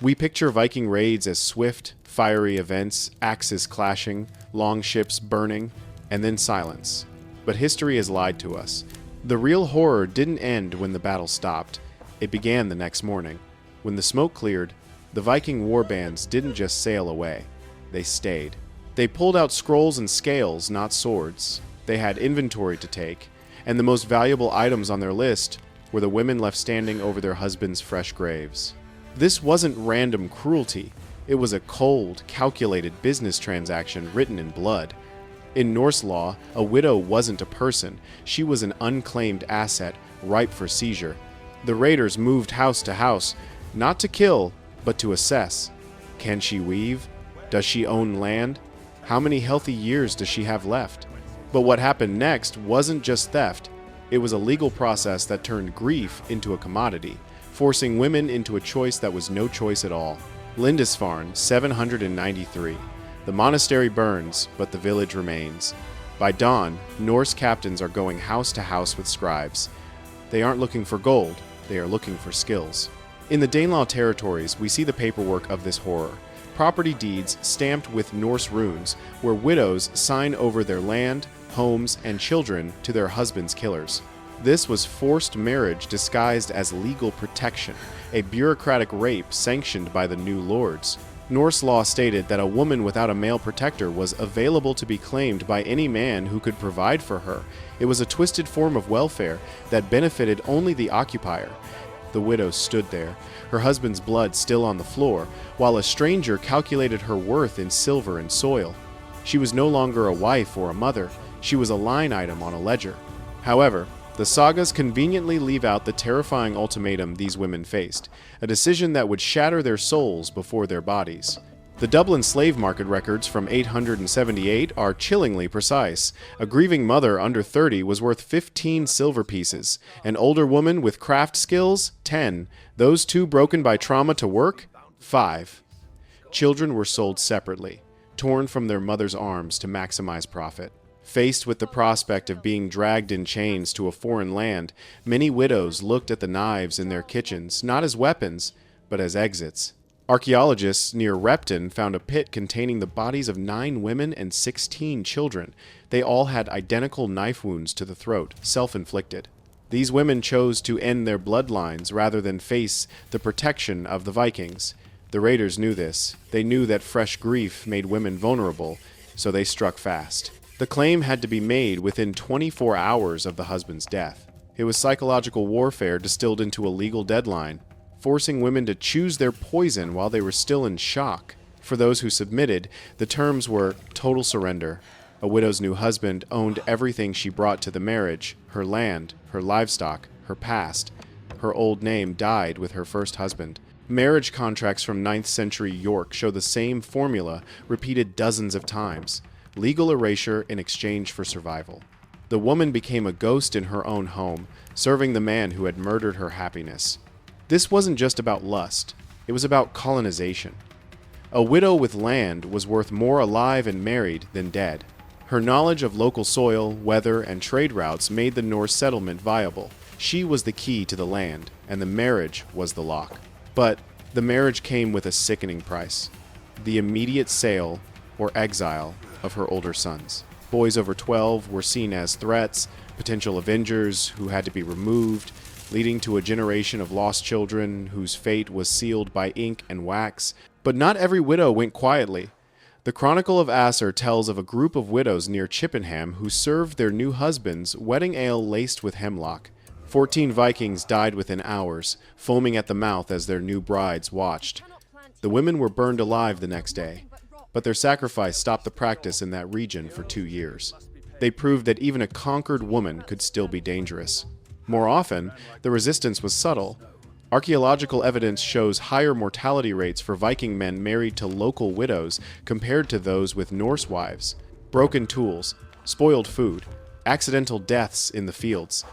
We picture Viking raids as swift, fiery events, axes clashing, long ships burning, and then silence. But history has lied to us. The real horror didn't end when the battle stopped. It began the next morning. When the smoke cleared, the Viking warbands didn't just sail away. They stayed. They pulled out scrolls and scales, not swords. They had inventory to take, and the most valuable items on their list were the women left standing over their husbands' fresh graves. This wasn't random cruelty. It was a cold, calculated business transaction written in blood. In Norse law, a widow wasn't a person. She was an unclaimed asset, ripe for seizure. The raiders moved house to house, not to kill, but to assess. Can she weave? Does she own land? How many healthy years does she have left? But what happened next wasn't just theft. It was a legal process that turned grief into a commodity, forcing women into a choice that was no choice at all. Lindisfarne, 793. The monastery burns, but the village remains. By dawn, Norse captains are going house to house with scribes. They aren't looking for gold, they are looking for skills. In the Danelaw territories, we see the paperwork of this horror. Property deeds stamped with Norse runes, where widows sign over their land, homes, and children to their husbands' killers. This was forced marriage disguised as legal protection, a bureaucratic rape sanctioned by the new lords. Norse law stated that a woman without a male protector was available to be claimed by any man who could provide for her. It was a twisted form of welfare that benefited only the occupier. The widow stood there, her husband's blood still on the floor, while a stranger calculated her worth in silver and soil. She was no longer a wife or a mother, she was a line item on a ledger. However, the sagas conveniently leave out the terrifying ultimatum these women faced, a decision that would shatter their souls before their bodies. The Dublin slave market records from 878 are chillingly precise. A grieving mother under 30 was worth 15 silver pieces. An older woman with craft skills, 10. Those too broken by trauma to work, 5. Children were sold separately, torn from their mother's arms to maximize profit. Faced with the prospect of being dragged in chains to a foreign land, many widows looked at the knives in their kitchens not as weapons, but as exits. Archaeologists near Repton found a pit containing the bodies of 9 women and 16 children. They all had identical knife wounds to the throat, self-inflicted. These women chose to end their bloodlines rather than face the protection of the Vikings. The raiders knew this. They knew that fresh grief made women vulnerable, so they struck fast. The claim had to be made within 24 hours of the husband's death. It was psychological warfare distilled into a legal deadline, forcing women to choose their poison while they were still in shock. For those who submitted, the terms were total surrender. A widow's new husband owned everything she brought to the marriage, her land, her livestock, her past. Her old name died with her first husband. Marriage contracts from 9th century York show the same formula repeated dozens of times. Legal erasure in exchange for survival. The woman became a ghost in her own home, serving the man who had murdered her happiness. This wasn't just about lust, it was about colonization. A widow with land was worth more alive and married than dead. Her knowledge of local soil, weather, and trade routes made the Norse settlement viable. She was the key to the land, and the marriage was the lock. But the marriage came with a sickening price: the immediate sale or exile of her older sons. Boys over 12 were seen as threats, potential avengers who had to be removed, leading to a generation of lost children whose fate was sealed by ink and wax. But not every widow went quietly. The Chronicle of Asser tells of a group of widows near Chippenham who served their new husbands wedding ale laced with hemlock. 14 Vikings died within hours, foaming at the mouth as their new brides watched. The women were burned alive the next day, but their sacrifice stopped the practice in that region for 2 years. They proved that even a conquered woman could still be dangerous. More often, the resistance was subtle. Archaeological evidence shows higher mortality rates for Viking men married to local widows compared to those with Norse wives. Broken tools, spoiled food, accidental deaths in the fields.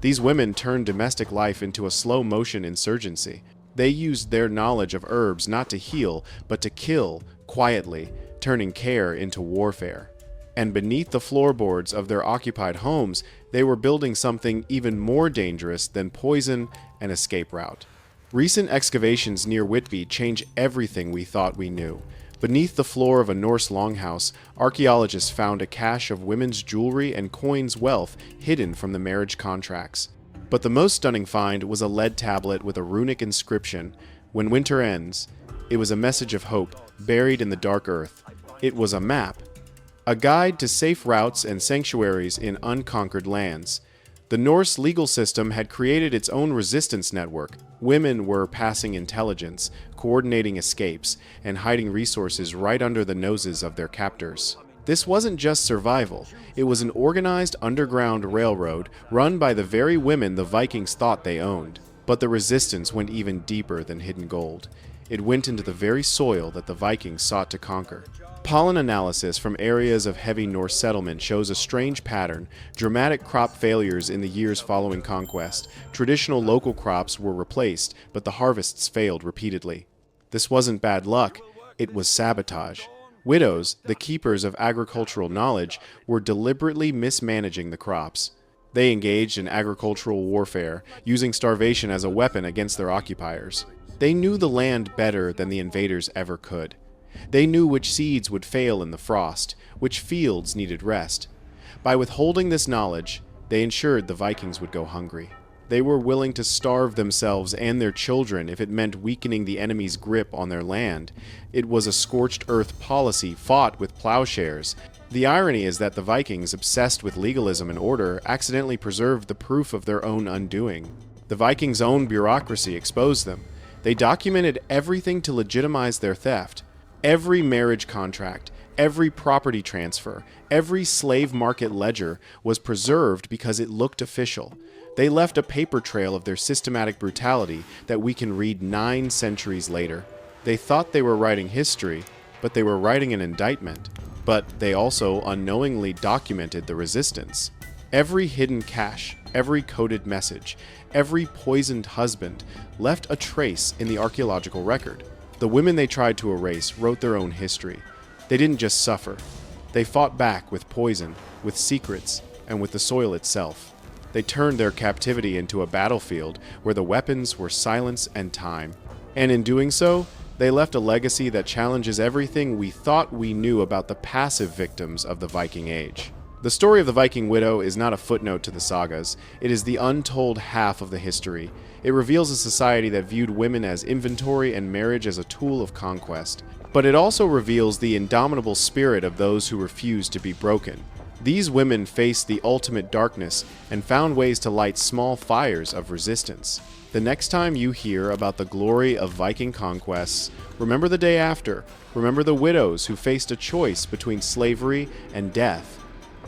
These women turned domestic life into a slow-motion insurgency. They used their knowledge of herbs not to heal, but to kill, quietly, turning care into warfare. And beneath the floorboards of their occupied homes, they were building something even more dangerous than poison and escape route: Recent excavations near Whitby change everything we thought we knew. Beneath the floor of a Norse longhouse, archaeologists found a cache of women's jewelry and coins wealth hidden from the marriage contracts. But the most stunning find was a lead tablet with a runic inscription. When winter ends, it was a message of hope buried in the dark earth. It was a map, a guide to safe routes and sanctuaries in unconquered lands. The Norse legal system had created its own resistance network. Women were passing intelligence, coordinating escapes, and hiding resources right under the noses of their captors. This wasn't just survival, it was an organized underground railroad run by the very women the Vikings thought they owned. But the resistance went even deeper than hidden gold. It went into the very soil that the Vikings sought to conquer. Pollen analysis from areas of heavy Norse settlement shows a strange pattern: dramatic crop failures in the years following conquest. Traditional local crops were replaced, but the harvests failed repeatedly. This wasn't bad luck, it was sabotage. Widows, the keepers of agricultural knowledge, were deliberately mismanaging the crops. They engaged in agricultural warfare, using starvation as a weapon against their occupiers. They knew the land better than the invaders ever could. They knew which seeds would fail in the frost, which fields needed rest. By withholding this knowledge, they ensured the Vikings would go hungry. They were willing to starve themselves and their children if it meant weakening the enemy's grip on their land. It was a scorched earth policy fought with plowshares. The irony is that the Vikings, obsessed with legalism and order, accidentally preserved the proof of their own undoing. The Vikings' own bureaucracy exposed them. They documented everything to legitimize their theft. Every marriage contract, every property transfer, every slave market ledger was preserved because it looked official. They left a paper trail of their systematic brutality that we can read 9 centuries later. They thought they were writing history, but they were writing an indictment. But they also unknowingly documented the resistance. Every hidden cache, every coded message, every poisoned husband left a trace in the archaeological record. The women they tried to erase wrote their own history. They didn't just suffer. They fought back with poison, with secrets, and with the soil itself. They turned their captivity into a battlefield where the weapons were silence and time. And in doing so, they left a legacy that challenges everything we thought we knew about the passive victims of the Viking Age. The story of the Viking widow is not a footnote to the sagas. It is the untold half of the history. It reveals a society that viewed women as inventory and marriage as a tool of conquest. But it also reveals the indomitable spirit of those who refused to be broken. These women faced the ultimate darkness and found ways to light small fires of resistance. The next time you hear about the glory of Viking conquests, remember the day after. Remember the widows who faced a choice between slavery and death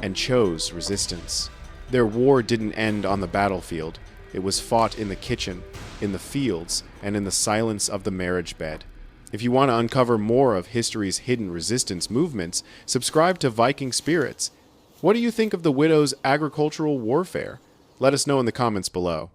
and chose resistance. Their war didn't end on the battlefield. It was fought in the kitchen, in the fields, and in the silence of the marriage bed. If you want to uncover more of history's hidden resistance movements, subscribe to Viking Spirits. What do you think of the widows' agricultural warfare? Let us know in the comments below.